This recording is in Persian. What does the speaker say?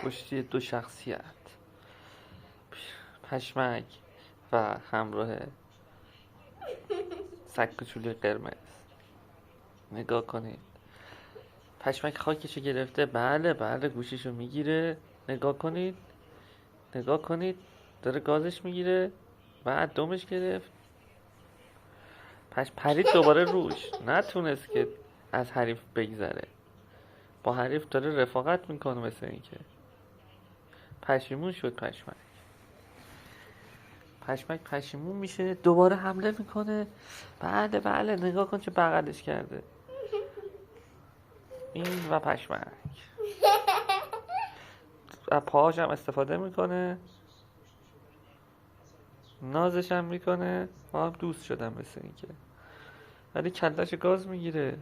کشتی دو شخصیت، پشمک و همراه سگ کوچولوی قرمز. نگاه کنید، پشمک خاکشو گرفته، بله بله گوشیشو میگیره. نگاه کنید، نگاه کنید، داره گازش میگیره. بعد دمش گرفت، پرید دوباره روش، نتونست که از حریف بگذره. با حریف داره رفاقت میکنه، مثل اینکه پشیمون شد. پشمک پشیمون میشه، دوباره حمله میکنه. بله بله نگاه کن چه بغلش کرده این. و پشمک از پاهاش هم استفاده میکنه، نازش هم میکنه. با هم دوست شدن مثل اینکه، ولی کلش گاز میگیره.